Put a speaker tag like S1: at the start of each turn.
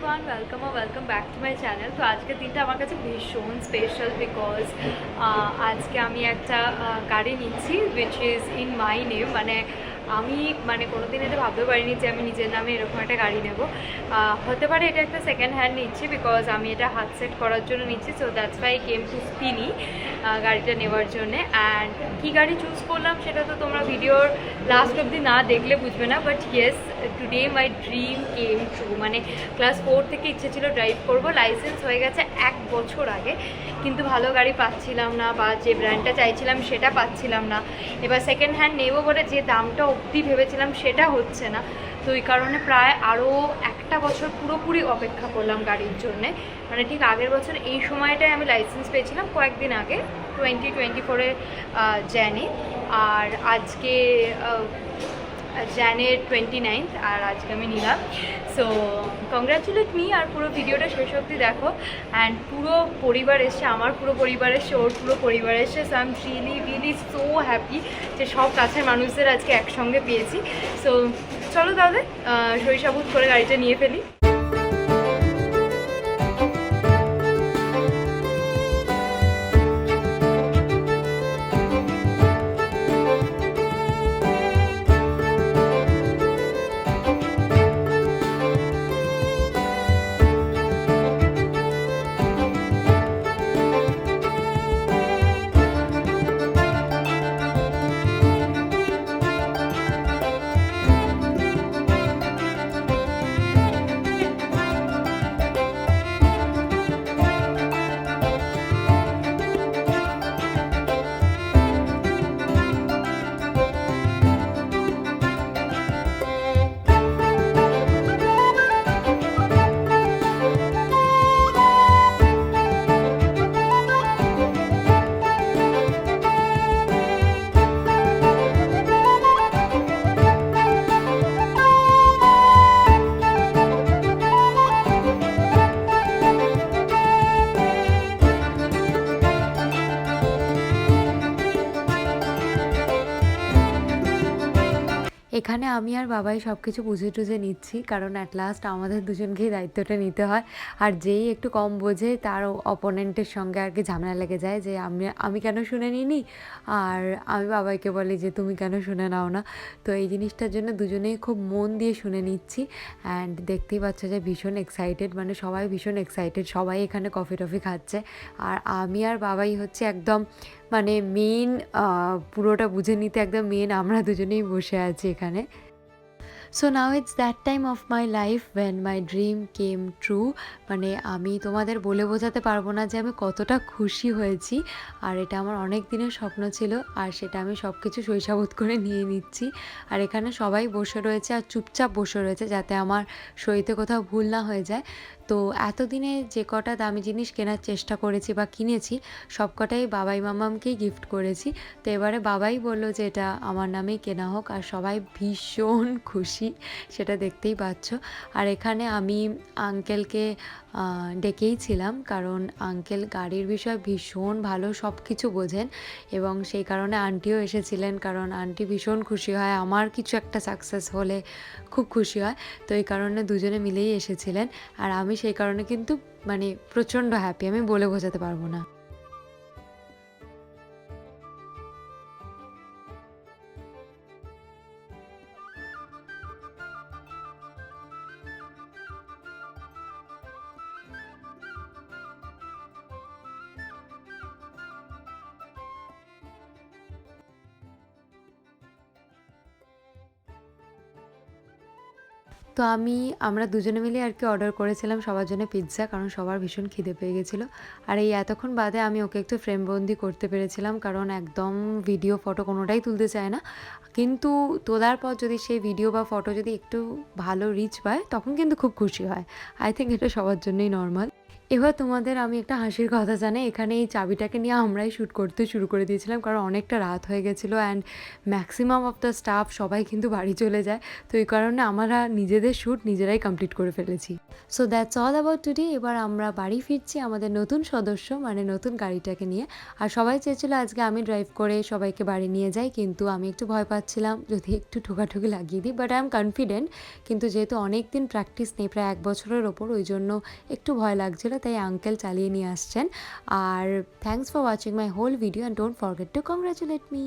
S1: everyone, welcome back to my channel. তো আজকের দিনটা আমার কাছে ভীষণ স্পেশাল বিকজ আজকে আমি একটা গাড়ি নিচ্ছি which is in my name. আমি কোনোদিন এটা ভাবতে পারিনি যে আমি নিজের নামে এরকম একটা গাড়ি নেব। হতে পারে এটা একটা সেকেন্ড হ্যান্ড নিচ্ছি বিকজ আমি এটা হাত সেট করার জন্য নিচ্ছি, so that's why came to Spinny গাড়িটা নেওয়ার জন্যে। অ্যান্ড কী গাড়ি চুজ করলাম সেটা তো তোমরা ভিডিওর লাস্ট অবধি না দেখলে বুঝবে না, but yes today my dream came true. Class 4 থেকে ইচ্ছে ছিল ড্রাইভ করব, লাইসেন্স হয়ে গেছে 1 বছর আগে, কিন্তু ভালো গাড়ি পাচ্ছিলাম না বা যে ব্র্যান্ডটা চাইছিলাম সেটা পাচ্ছিলাম না। এবার সেকেন্ড হ্যান্ড নেবো বলে যে দামটা অবধি ভেবেছিলাম সেটা হচ্ছে না, তো এই কারণে প্রায় আরও 1 বছর পুরোপুরি অপেক্ষা করলাম গাড়ির জন্যে। ঠিক আগের বছর এই সময়টায় আমি লাইসেন্স পেয়েছিলাম, কয়েকদিন আগে 2024 জানে, আর আজকে জানের 29, আর আজকে আমি নিলাম। সো কংগ্রাচুলেট মি, আর পুরো ভিডিওটা শেষ অবধি দেখো। অ্যান্ড পুরো পরিবার এসছে, আমার পুরো পরিবার এসছে, ওর পুরো পরিবার এসছে। So I am really so happy যে সব কাছের মানুষদের আজকে একসঙ্গে পেয়েছি। সো চলো তাহলে শৈশাবুত করে গাড়িটা নিয়ে ফেলি। এখানে আমি আর বাবাই সব কিছু বুঝে টুঝে নিচ্ছি, কারণ অ্যাট লাস্ট আমাদের দুজনকেই দায়িত্বটা নিতে হয়। আর যেই একটু কম বোঝে তার অপোনেন্টের সঙ্গে আর কি ঝামেলা লেগে যায় যে আমি কেন শুনে নিইনি, আর আমি বাবাইকে বলি যে তুমি কেন শুনে নাও না। তো এই জিনিসটার জন্য দুজনেই খুব মন দিয়ে শুনে নিচ্ছি। অ্যান্ড দেখতেই পাচ্ছ যে ভীষণ এক্সাইটেড, সবাই ভীষণ এক্সাইটেড, সবাই এখানে কফি টফি খাচ্ছে। আর আমি আর বাবাই হচ্ছে একদম মেন পুরোটা বুঝে নিতে একদম মেন আমরা দুজনেই বসে আছি এখানে। So now it's that time of my life when my dream came true. আমি তোমাদের বলে বোঝাতে পারবো না যে আমি কতটা খুশি হয়েছি। আর এটা আমার অনেক দিনের স্বপ্ন ছিল, আর সেটা আমি সব কিছু শৈশবোধ করে নিয়ে নিচ্ছি। আর এখানে সবাই বসে রয়েছে আর চুপচাপ বসে রয়েছে যাতে আমার সইতে কোথাও ভুল না হয়ে যায়। তো এতদিনে যে কটা দামি জিনিস কেনার চেষ্টা করেছি বা কিনেছি সব কটাই বাবাই মামামকেই গিফট করেছি। তো এবারে বাবাই বললো যে এটা আমার নামেই কেনা হোক, আর সবাই ভীষণ খুশি, সেটা দেখতেই পাচ্ছ। আর এখানে আমি আঙ্কেলকে ডেকেই ছিলাম, কারণ আঙ্কেল গাড়ির বিষয়ে ভীষণ ভালো, সব কিছু বোঝেন, এবং সেই কারণে আন্টিও এসেছিলেন, কারণ আন্টি ভীষণ খুশি হয় আমার কিছু একটা সাকসেস হলে, খুব খুশি হয়। তো এই কারণে দুজনে মিলেই এসেছিলেন। আর আমি সেই কারণে কিন্তু প্রচণ্ড হ্যাপি, আমি বলে বোঝাতে পারবো না। তো আমরা দুজনে মিলে আর কি অর্ডার করেছিলাম সবার জন্য পিৎজা, কারণ সবার ভীষণ খিদে পেয়ে গেছিলো। আর এই এতক্ষণ বাদে আমি ওকে একটু ফ্রেমবন্দি করতে পেরেছিলাম, কারণ একদম ভিডিও ফটো কোনোটাই তুলতে চায় না, কিন্তু তোলার পর যদি সেই ভিডিও বা ফটো যদি একটু ভালো রিচ পায় তখন কিন্তু খুব খুশি হয়। আই থিঙ্ক এটা সবার জন্যই নর্মাল। এবার তোমাদের আমি একটা হাসির কথা জানাই, এখানে এই চাবিটাকে নিয়ে আমরাই শ্যুট করতে শুরু করে দিয়েছিলাম, কারণ অনেকটা রাত হয়ে গেছিলো and maximum of the staff সবাই কিন্তু বাড়ি চলে যায়। তো এই কারণে আমরা নিজেদের শ্যুট নিজেরাই কমপ্লিট করে ফেলেছি। So that's all about today. এবার আমরা বাড়ি ফিরছি আমাদের নতুন সদস্য মানে নতুন গাড়িটাকে নিয়ে। আর সবাই চেয়েছিল আজকে আমি ড্রাইভ করে সবাইকে বাড়ি নিয়ে যাই, কিন্তু আমি একটু ভয় পাচ্ছিলাম যদি একটু ঠোকাঠুকি লাগিয়ে দিই, বাট আই এম কনফিডেন্ট। কিন্তু যেহেতু অনেক দিন প্র্যাকটিস নেই, প্রায় 1 বছরের ওপর, ওই জন্য একটু ভয় লাগছিলো, তাই আঙ্কেল চালিয়ে নিয়ে আসছেন। আর thanks for watching my whole video and don't forget to congratulate me.